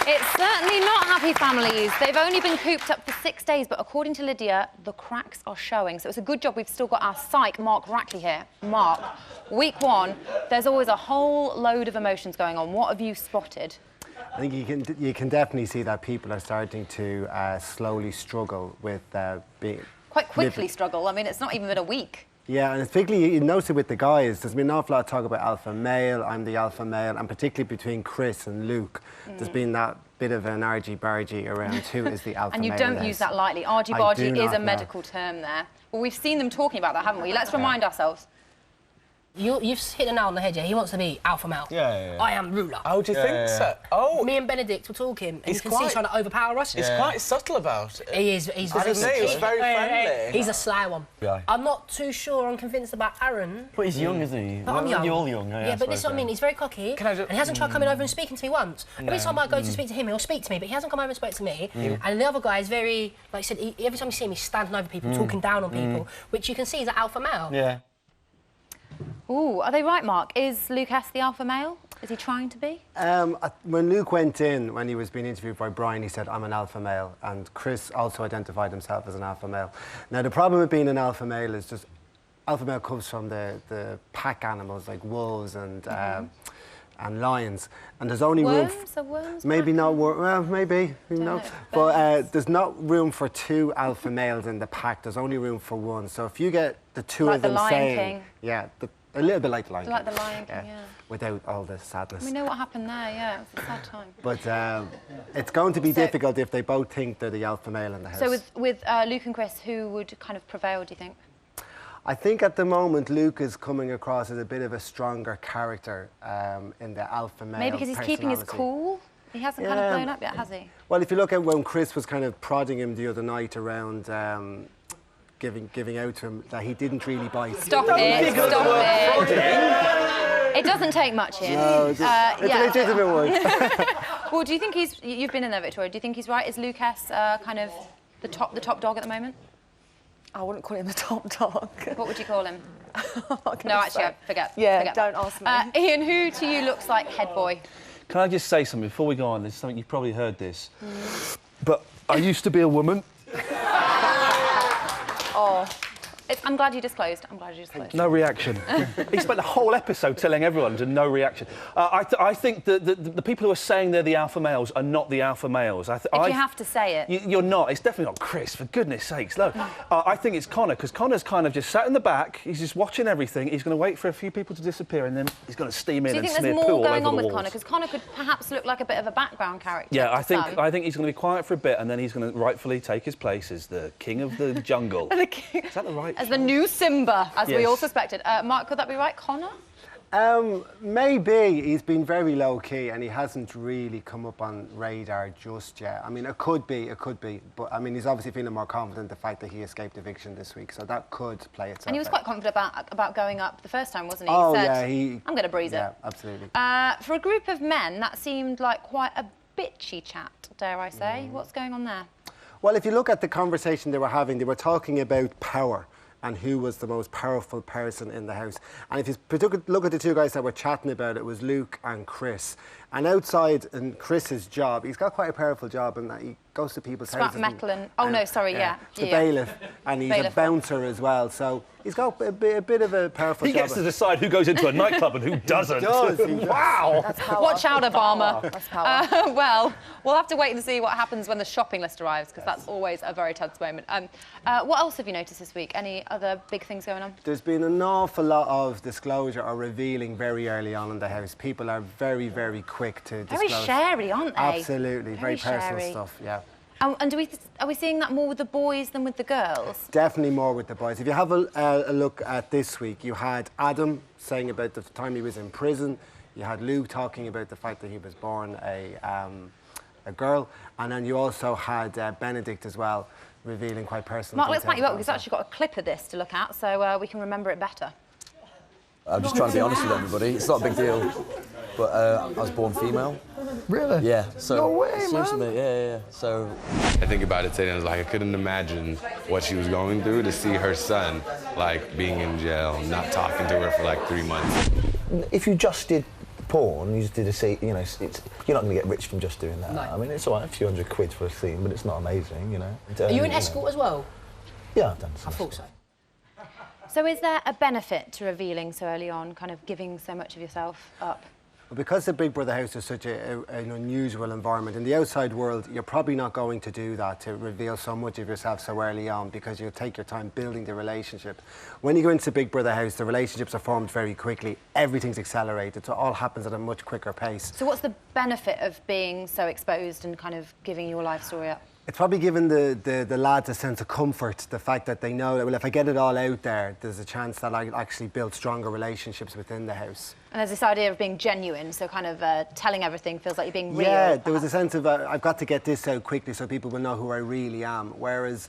It's certainly not happy families. They've only been cooped up for 6 days, but according to Lydia, the cracks are showing. So it's a good job we've still got our psych, Mark Rackley, here. Mark, week one, there's always a whole load of emotions going on. What have you spotted? I think you can definitely see that people are starting to slowly struggle with being... Quite quickly struggle. I mean, it's not even been a week. Yeah, and particularly you notice it with the guys. There's been an awful lot of talk about alpha male, I'm the alpha male, and particularly between Chris and Luke, there's been that bit of an argy-bargy around who is the alpha male. And you don't use that lightly. Argy-bargy is a medical term there. Well, we've seen them talking about that, haven't we? Let's remind ourselves. You've hit the nail on the head, yeah. He wants to be alpha male. Yeah. I am ruler. Oh, do you think so? Oh. Me and Benedict were talking, and you can see he's trying to overpower us. He's quite subtle about it. He is. He's very subtle. He's very friendly. He's a sly one. Yeah. I'm not too sure I'm convinced about Aaron. But he's young, isn't he? But I'm young. You're all young. Yeah, but this is what I mean. He's very cocky, and he hasn't tried coming over and speaking to me once. Every time I go to speak to him, he'll speak to me, but he hasn't come over and spoke to me. And the other guy is very, like I said, every time you see him, he's standing over people, talking down on people, which you can see is an alpha male. Yeah. Ooh, are they right, Mark? Is Luke S the alpha male? Is he trying to be? When Luke went in, when he was being interviewed by Brian, he said, I'm an alpha male, and Chris also identified himself as an alpha male. Now, the problem with being an alpha male is just, alpha male comes from the pack animals, like wolves and lions, and there's only worms? room... Are worms? Maybe not worms, well, maybe, who knows? But there's not room for two alpha males in the pack, there's only room for one. So if you get the two like of them the Lion saying... King. Yeah, a little bit like the Lion King. Like the Lion King, yeah. Without all the sadness. We know what happened there, yeah. It's a sad time. But it's going to be difficult if they both think they're the alpha male in the house. So with Luke and Chris, who would kind of prevail, do you think? I think at the moment Luke is coming across as a bit of a stronger character in the alpha male. Maybe because he's keeping his cool? He hasn't kind of blown up yet, has he? Well, if you look at when Chris was kind of prodding him the other night around giving out to him, that he didn't really bite. Stop it, stop it. It doesn't take much here. No, it's a legitimate one. Well, do you think you've been in there, Victoria, do you think he's right? Is Luke S kind of the top dog at the moment? I wouldn't call him the top dog. What would you call him? No, actually, forget. Don't ask me. Ian, who to you looks like head boy? Can I just say something before we go on? There's something you've probably heard this. But I used to be a woman. Oh. I'm glad you disclosed. No reaction. He spent the whole episode telling everyone to no reaction. I think that the people who are saying they're the alpha males are not the alpha males. If you have to say it. You're not. It's definitely not Chris, for goodness sakes. No. I think it's Connor, because Connor's kind of just sat in the back, he's just watching everything, he's going to wait for a few people to disappear and then he's going to steam in and smear poo all over the walls. Do you think there's more going on with Connor? Because Connor could perhaps look like a bit of a background character. Yeah, I think he's going to be quiet for a bit and then he's going to rightfully take his place as the king of the jungle. Is that the right As the new Simba, as we all suspected. Mark, could that be right? Connor? Maybe. He's been very low-key and he hasn't really come up on radar just yet. I mean, it could be. But, I mean, he's obviously feeling more confident the fact that he escaped eviction this week, so that could play itself And he was quite confident about going up the first time, wasn't he? Oh, he said, yeah, I'm going to breeze it. Yeah, absolutely. For a group of men, that seemed like quite a bitchy chat, dare I say. What's going on there? Well, if you look at the conversation they were having, they were talking about power and who was the most powerful person in the house. And if you look at the two guys that were chatting about it, was Luke and Chris. And outside in Chris's job, he's got quite a powerful job in that he goes to people's houses. Scrap metal and... Oh, no, sorry, yeah. The bailiff. And he's a bouncer as well, so he's got a bit of a powerful job. He gets to decide who goes into a nightclub and who doesn't. He does. Wow! That's power. Watch out, Obama. That's power. Well, we'll have to wait and see what happens when the shopping list arrives, because that's always a very tense moment. What else have you noticed this week? Any other big things going on? There's been an awful lot of disclosure or revealing very early on in the house. People are very, very quick to disclose. Very sharey, aren't they? Absolutely. Very personal stuff, yeah. And are we seeing that more with the boys than with the girls? Definitely more with the boys. If you have a look at this week, you had Adam saying about the time he was in prison. You had Luke talking about the fact that he was born a girl. And then you also had Benedict as well, revealing quite personal Mark, let's back you up. details We've actually got a clip of this to look at, so we can remember it better. I'm just trying to be honest with everybody. It's not a big deal. But I was born female. Really? Yeah. So no way, man. Yeah. So I think about it today and I was like, I couldn't imagine what she was going through to see her son, like, being in jail, not talking to her for like 3 months. If you just did porn, you just did a scene, you know, you're not going to get rich from just doing that. No. I mean, it's all right, a few £100 for a scene, but it's not amazing, you know. Are you an escort as well? Yeah, I've done some. I thought so. So is there a benefit to revealing so early on, kind of giving so much of yourself up? Well, because the Big Brother house is such an unusual environment, in the outside world, you're probably not going to do that, to reveal so much of yourself so early on, because you'll take your time building the relationship. When you go into Big Brother house, the relationships are formed very quickly. Everything's accelerated, so it all happens at a much quicker pace. So what's the benefit of being so exposed and kind of giving your life story up? It's probably given the lads a sense of comfort, the fact that they know that, well, if I get it all out there, there's a chance that I actually build stronger relationships within the house. And there's this idea of being genuine, so kind of telling everything feels like you're being real. Yeah, there was a sense of, I've got to get this out quickly so people will know who I really am, whereas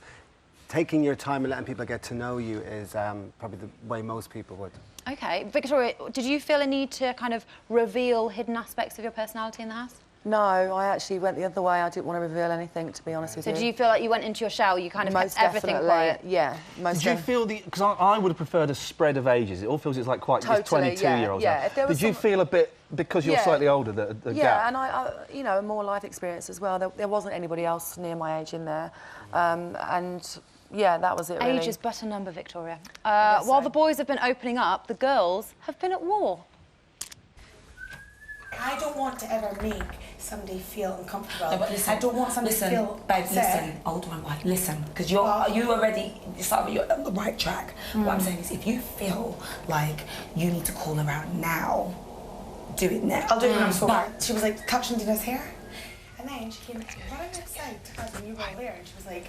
taking your time and letting people get to know you is probably the way most people would. OK. Victoria, did you feel a need to kind of reveal hidden aspects of your personality in the house? No, I actually went the other way. I didn't want to reveal anything, to be honest with you. So do you feel like you went into your shell, you kind of most kept everything definitely, quiet? Yeah, most Did you feel the... Because I would have preferred a spread of ages. It all feels it's like quite... Totally, 22-year-olds. yeah. Did you feel a bit, because you're slightly older, the gap? Yeah, and I, you know, more life experience as well. There wasn't anybody else near my age in there. And, yeah, that was it, really. Age is but a number, Victoria. While the boys have been opening up, the girls have been at war. I don't want to ever make somebody feel uncomfortable. No, but listen, I don't want somebody to feel babe, upset. listen, hold on, wife, listen, because you already decided you're on the right track. What I'm saying is, if you feel like you need to call her out now, do it now. I'll do it when I'm sober. She was like touching Dina's hair, and then she came running outside to us when you were all there, and she was like,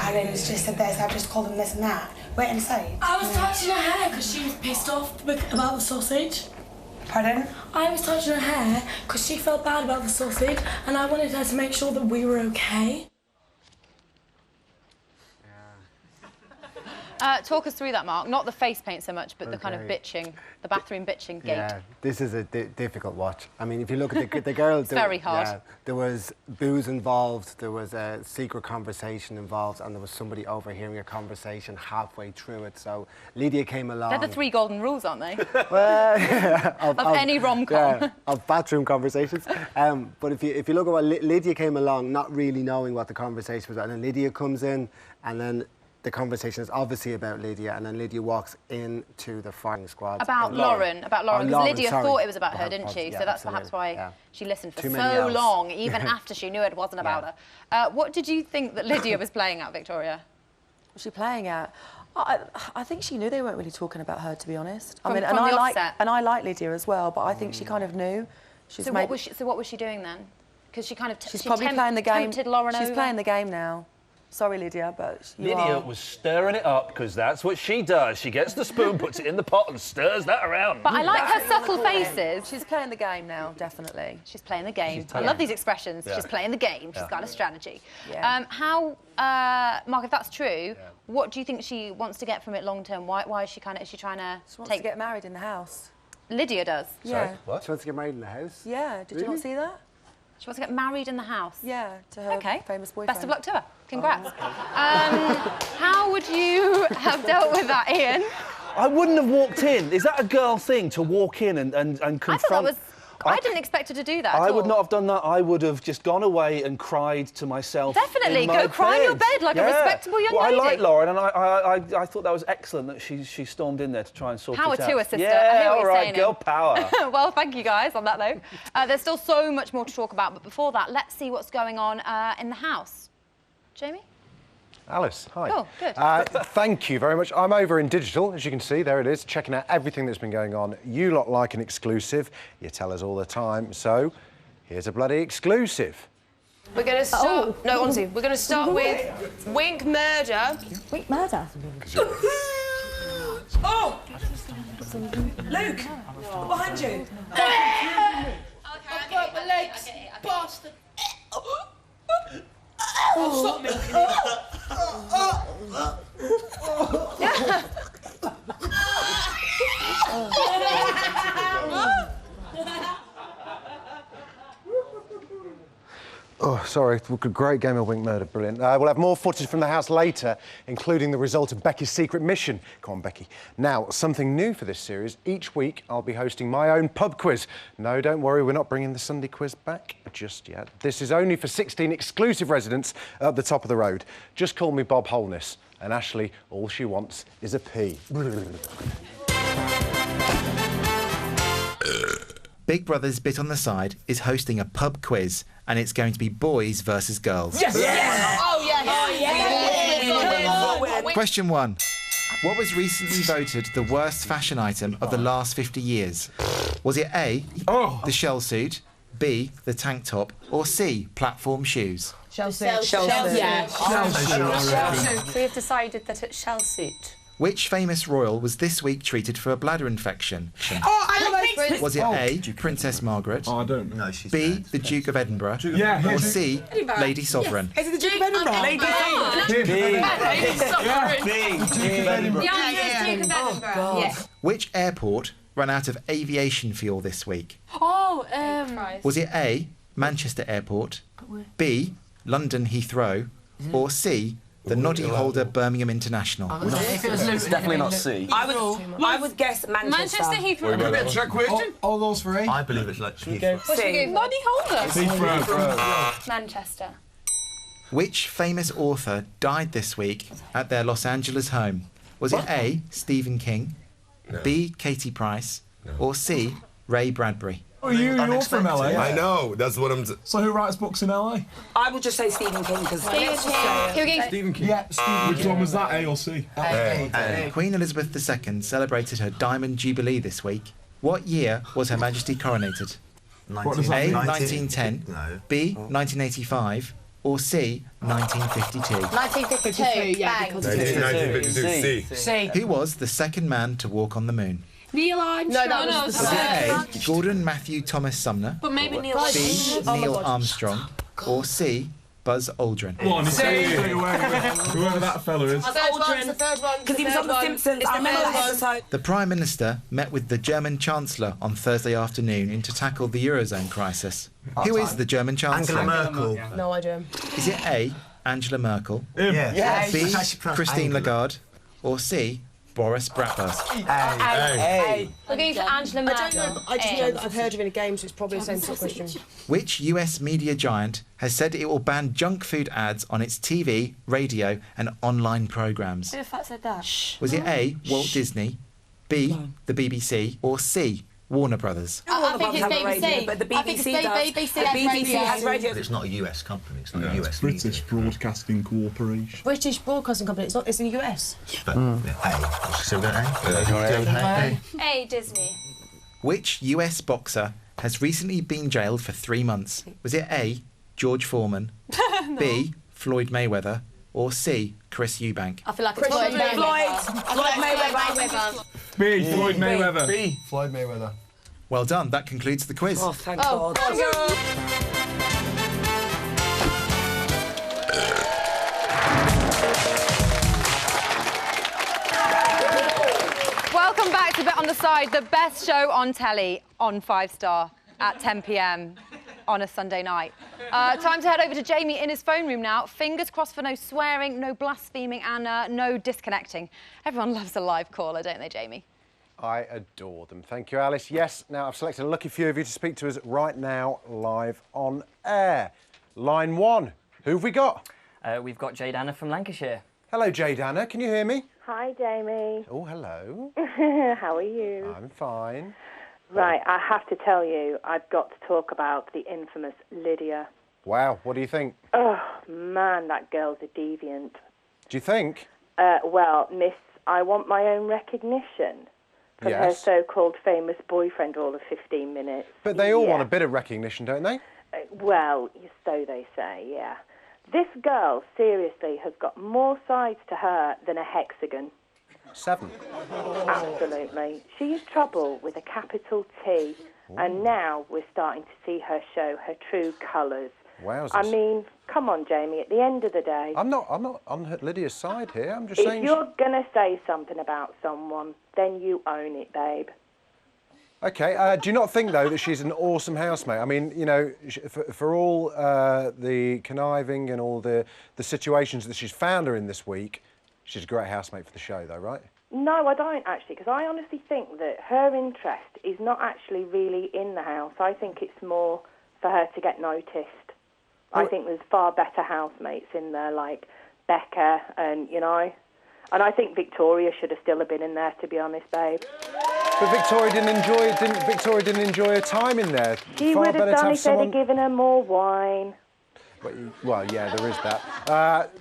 Aaron's just said this, I've just called him this and that. Went inside. I was touching her hair because she was pissed off about the sausage. Pardon? I was touching her hair because she felt bad about the sausage and I wanted her to make sure that we were okay. Talk us through that, Mark. Not the face paint so much, but the kind of bitching, the bathroom bitching gate. Yeah, this is a difficult watch. I mean, if you look at the girls... It's very hard. Yeah, there was booze involved, there was a secret conversation involved, and there was somebody overhearing a conversation halfway through it. So Lydia came along... They're the 3 golden rules, aren't they? Well, of any rom-com. Yeah, of bathroom conversations. But if you look at what Lydia came along, not really knowing what the conversation was about, and then Lydia comes in, and then the conversation is obviously about Lydia, and then Lydia walks into the firing squad. About Lauren, because Lydia sorry. thought it was about her, didn't she? Yeah, so that's absolutely. perhaps why she listened for Too so many long, even after she knew it wasn't about her. What did you think that Lydia was playing at, Victoria? Was she playing at? I think she knew they weren't really talking about her, to be honest. From I like Lydia as well, but I think she kind of knew. So what was she doing then? Because she kind of she's probably playing the game. Tempted Lauren She's over. playing the game now. Sorry, Lydia, but Lydia was stirring it up because that's what she does. She gets the spoon, puts it in the pot and stirs that around. But I like her subtle faces. She's playing the game now, definitely. She's playing the game. I love these expressions. She's playing the game. She's got a strategy. Yeah. Mark, if that's true, what do you think she wants to get from it long term? Why is she trying to She wants to get married in the house. Lydia does. Yeah. Sorry, what? She wants to get married in the house? Yeah. Did you not see that? She wants to get married in the house. Yeah, to her famous boyfriend. Best of luck to her. Congrats. How would you have dealt with that, Ian? I wouldn't have walked in. Is that a girl thing, to walk in and confront? I thought that was... I didn't expect her to do that I would not have done that. I would have just gone away and cried to myself. Definitely. Go cry in your bed like a respectable young lady. I like Lauren, and I thought that was excellent that she stormed in there to try and sort it out. Power to her, sister. Yeah, I hear what all you're right, saying, girl power. Well, thank you, guys, on that note. There's still so much more to talk about, but before that, let's see what's going on in the house. Jamie? Alice, hi. Oh, good. Thank you very much. I'm over in digital, as you can see. There it is, checking out everything that's been going on. You lot like an exclusive. You tell us all the time. So, here's a bloody exclusive. We're going to start... No, honestly, we're going to start with Wink Murder. Wink Murder? Oh! Luke! Behind you! I've got my legs, bastard. Oh, stop milking Oh, sorry. Great game of Wink Murder. Brilliant. We'll have more footage from the house later, including the result of Becky's secret mission. Come on, Becky. Now, something new for this series. Each week, I'll be hosting my own pub quiz. No, don't worry, we're not bringing the Sunday quiz back just yet. This is only for 16 exclusive residents at the top of the road. Just call me Bob Holness. And Ashley, all she wants is a pee. Big Brother's Bit on the Side is hosting a pub quiz, and it's going to be boys versus girls. Yes! Yes! Oh, yes! Question 1. What was recently voted the worst fashion item of the last 50 years? Was it A, the shell suit, B, the tank top, or C, platform shoes? Shell suit. Shell suit. Yeah. Shell suit. So we've decided that it's shell suit. Which famous royal was this week treated for a bladder infection? Oh, I love it! Was it A, Princess Margaret? Oh, I don't know. B, the Duke of Edinburgh? Yeah. Or C, Lady Sovereign? Is it the Duke of Edinburgh? Lady Sovereign. The answer is Duke of Edinburgh. Yes. Which airport ran out of aviation fuel this week? Oh, Was it A, Manchester Airport, B, London Heathrow, or C, the Noddy Holder Birmingham International? It's definitely not C. I would guess Manchester. Manchester Heathrow. Trick question? All those three? I believe it's like Heathrow. C. Noddy Holder. Heathrow. Manchester. Which famous author died this week at their Los Angeles home? Was it A, Stephen King, B, Katie Price, or C, Ray Bradbury? Oh, you're from LA. I know, that's what I'm... So who writes books in LA? I would just say Stephen King because Stephen King. Yeah, which one was that, A or C? A. Queen Elizabeth II celebrated her Diamond Jubilee this week. What year was Her Majesty coronated? A, 1910, B, 1985, or C, 1952? 1952, yeah. 1952, C. Who was the second man to walk on the moon? Neil Armstrong. No, that was Was it A, Gordon Matthew Thomas Sumner? But maybe Neil B, Neil Armstrong, or C, Buzz Aldrin? Go on, whoever that fella is. Aldrin. Because he was on The Simpsons. I remember that episode. The Prime Minister met with the German Chancellor on Thursday afternoon to tackle the Eurozone crisis. Who is the German Chancellor? Angela Merkel. No idea. Is it A, Angela Merkel, Yes. B, Christine Lagarde, or C, Boris Bratwurst? A. We're going for Angela Merkel. I don't know, I just know that I've heard of it in a game, so it's probably the same sort of question. Which US media giant has said it will ban junk food ads on its TV, radio and online programmes? Who the fuck said that? Was it A, Walt Disney, B, the BBC, or C, Warner Brothers? I think it's BBC. Radio, but the BBC does. BBC The BBC has radio. But it's not a US company, it's not a US British Broadcasting Corporation. British Broadcasting Company, it's in the US. But A. So we're going A. A, Disney. Which US boxer has recently been jailed for 3 months? Was it A, George Foreman, B, Floyd Mayweather, or C, Chris Eubank? I feel like it's Floyd Mayweather. Floyd Mayweather. B, Floyd Mayweather. B, Floyd Mayweather. Well done, that concludes the quiz. Oh, thank God. Welcome back to Bet on the Side, the best show on telly on 5 Star at 10 p.m. on a Sunday night. Time to head over to Jamie in his phone room now. Fingers crossed for no swearing, no blaspheming and no disconnecting. Everyone loves a live caller, don't they, Jamie? I adore them. Thank you, Alice. Yes, now I've selected a lucky few of you to speak to us right now, live on air. Line 1, who have we got? We've got Jade Anna from Lancashire. Hello, Jade Anna. Can you hear me? Hi, Jamie. Oh, hello. How are you? I'm fine. Right, I have to tell you, I've got to talk about the infamous Lydia. Wow, what do you think? Oh, man, that girl's a deviant. Do you think? Well, miss, I want my own recognition from her so-called famous boyfriend all of 15 minutes. But they all want a bit of recognition, don't they? Well, so they say, yeah. This girl, seriously, has got more sides to her than a hexagon. 7. Absolutely. She is trouble with a capital T. Ooh. And now we're starting to see her show her true colours. Wowzers. I mean, come on, Jamie, at the end of the day... I'm not on Lydia's side here, I'm just saying... If you're going to say something about someone, then you own it, babe. OK, do you not think, though, that she's an awesome housemate? I mean, you know, for all the conniving and all the situations that she's found her in this week, she's a great housemate for the show, though, right? No, I don't actually, because I honestly think that her interest is not actually really in the house. I think it's more for her to get noticed. I think there's far better housemates in there, like Becca and, you know. And I think Victoria should have still been in there, to be honest, babe. But Victoria didn't enjoy her time in there. She Far would have better to done have if someone... they'd have given her more wine. Well, yeah, there is that.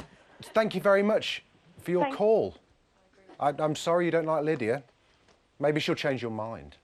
Thank you very much for your call. I'm sorry you don't like Lydia. Maybe she'll change your mind.